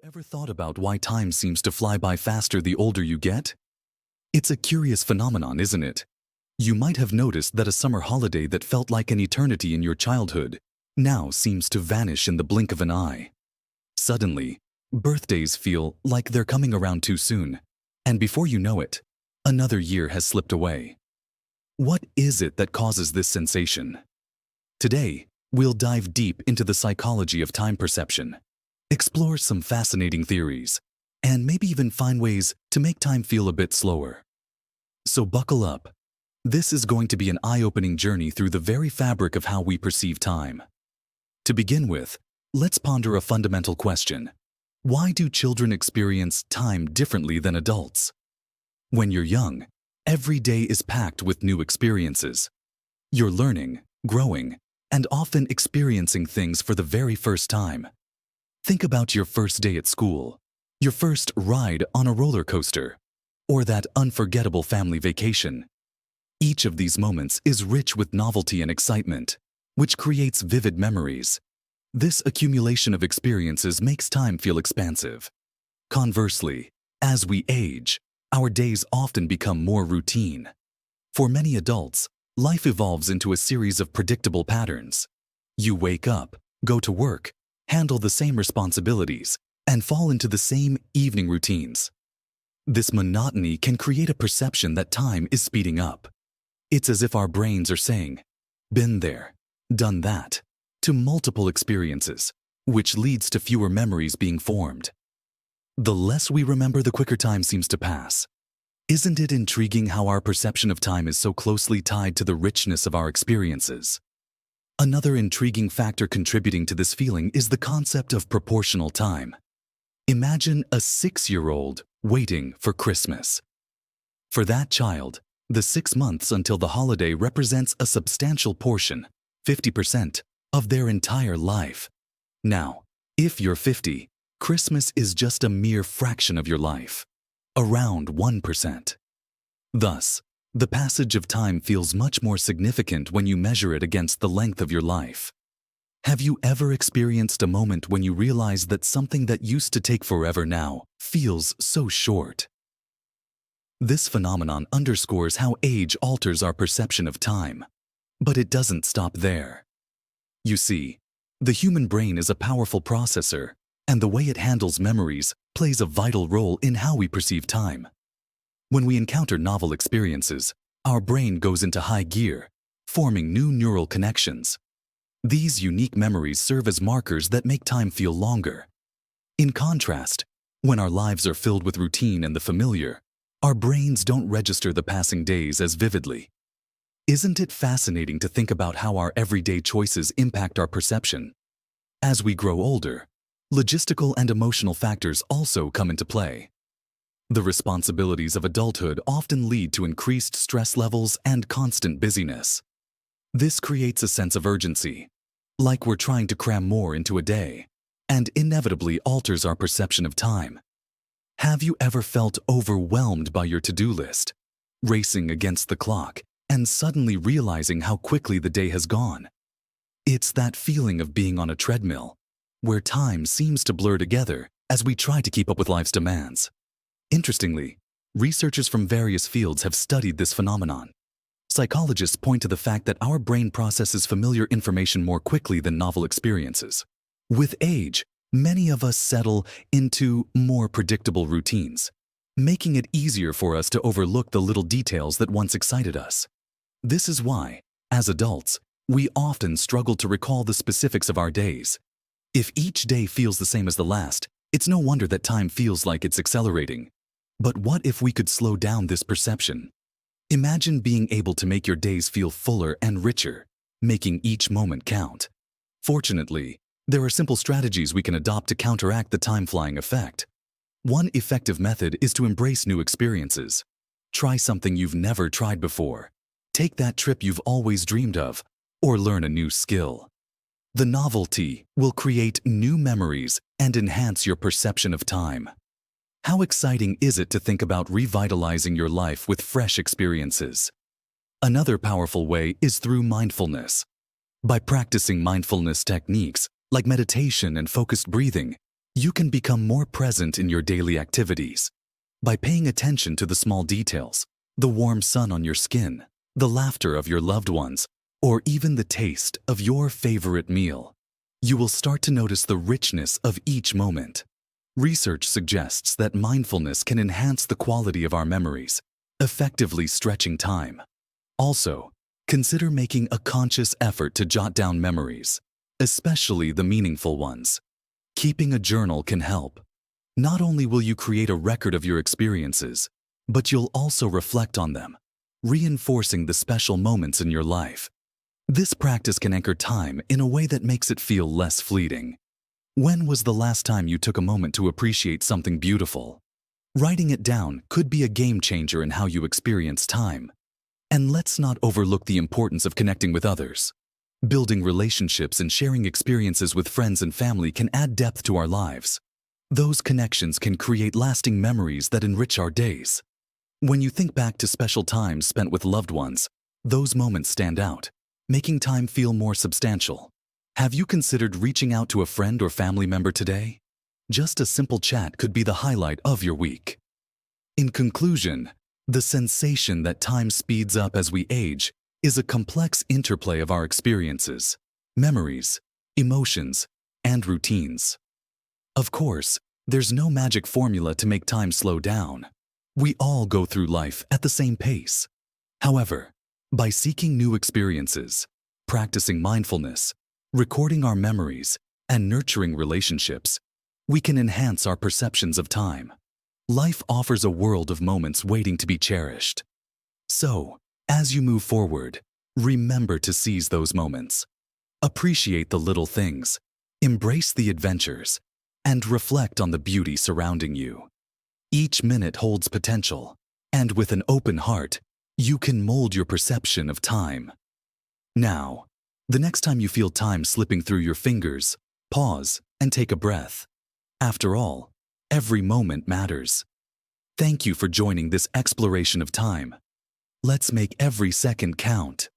Ever thought about why time seems to fly by faster the older you get? It's a curious phenomenon, isn't it? You might have noticed that a summer holiday that felt like an eternity in your childhood now seems to vanish in the blink of an eye. Suddenly, birthdays feel like they're coming around too soon, and before you know it, another year has slipped away. What is it that causes this sensation? Today, we'll dive deep into the psychology of time perception, explore some fascinating theories, and maybe even find ways to make time feel a bit slower. So buckle up. This is going to be an eye-opening journey through the very fabric of how we perceive time. To begin with, let's ponder a fundamental question. Why do children experience time differently than adults? When you're young, every day is packed with new experiences. You're learning, growing, and often experiencing things for the very first time. Think about your first day at school, your first ride on a roller coaster, or that unforgettable family vacation. Each of these moments is rich with novelty and excitement, which creates vivid memories. This accumulation of experiences makes time feel expansive. Conversely, as we age, our days often become more routine. For many adults, life evolves into a series of predictable patterns. You wake up, go to work, handle the same responsibilities, and fall into the same evening routines. This monotony can create a perception that time is speeding up. It's as if our brains are saying, "Been there, done that," to multiple experiences, which leads to fewer memories being formed. The less we remember, the quicker time seems to pass. Isn't it intriguing how our perception of time is so closely tied to the richness of our experiences? Another intriguing factor contributing to this feeling is the concept of proportional time. Imagine a 6-year-old waiting for Christmas. For that child, the 6 months until the holiday represents a substantial portion, 50%, of their entire life. Now, if you're 50, Christmas is just a mere fraction of your life, around 1%. Thus, the passage of time feels much more significant when you measure it against the length of your life. Have you ever experienced a moment when you realize that something that used to take forever now feels so short? This phenomenon underscores how age alters our perception of time. But it doesn't stop there. You see, the human brain is a powerful processor, and the way it handles memories plays a vital role in how we perceive time. When we encounter novel experiences, our brain goes into high gear, forming new neural connections. These unique memories serve as markers that make time feel longer. In contrast, when our lives are filled with routine and the familiar, our brains don't register the passing days as vividly. Isn't it fascinating to think about how our everyday choices impact our perception? As we grow older, logistical and emotional factors also come into play. The responsibilities of adulthood often lead to increased stress levels and constant busyness. This creates a sense of urgency, like we're trying to cram more into a day, and inevitably alters our perception of time. Have you ever felt overwhelmed by your to-do list, racing against the clock, and suddenly realizing how quickly the day has gone? It's that feeling of being on a treadmill, where time seems to blur together as we try to keep up with life's demands. Interestingly, researchers from various fields have studied this phenomenon. Psychologists point to the fact that our brain processes familiar information more quickly than novel experiences. With age, many of us settle into more predictable routines, making it easier for us to overlook the little details that once excited us. This is why, as adults, we often struggle to recall the specifics of our days. If each day feels the same as the last, it's no wonder that time feels like it's accelerating. But what if we could slow down this perception? Imagine being able to make your days feel fuller and richer, making each moment count. Fortunately, there are simple strategies we can adopt to counteract the time-flying effect. One effective method is to embrace new experiences. Try something you've never tried before. Take that trip you've always dreamed of, or learn a new skill. The novelty will create new memories and enhance your perception of time. How exciting is it to think about revitalizing your life with fresh experiences? Another powerful way is through mindfulness. By practicing mindfulness techniques like meditation and focused breathing, You can become more present in your daily activities by paying attention to the small details, the warm sun on your skin, the laughter of your loved ones, or even the taste of your favorite meal. You will start to notice the richness of each moment. Research suggests that mindfulness can enhance the quality of our memories, effectively stretching time. Also, consider making a conscious effort to jot down memories, especially the meaningful ones. Keeping a journal can help. Not only will you create a record of your experiences, but you'll also reflect on them, reinforcing the special moments in your life. This practice can anchor time in a way that makes it feel less fleeting. When was the last time you took a moment to appreciate something beautiful? Writing it down could be a game changer in how you experience time. And let's not overlook the importance of connecting with others. Building relationships and sharing experiences with friends and family can add depth to our lives. Those connections can create lasting memories that enrich our days. When you think back to special times spent with loved ones, those moments stand out, making time feel more substantial. Have you considered reaching out to a friend or family member today? Just a simple chat could be the highlight of your week. In conclusion, the sensation that time speeds up as we age is a complex interplay of our experiences, memories, emotions, and routines. Of course, there's no magic formula to make time slow down. We all go through life at the same pace. However, by seeking new experiences, practicing mindfulness, recording our memories, and nurturing relationships, we can enhance our perceptions of time. Life offers a world of moments waiting to be cherished. So, as you move forward, remember to seize those moments. Appreciate the little things, embrace the adventures, and reflect on the beauty surrounding you. Each minute holds potential, and with an open heart, you can mold your perception of time. Now, the next time you feel time slipping through your fingers, pause and take a breath. After all, every moment matters. Thank you for joining this exploration of time. Let's make every second count.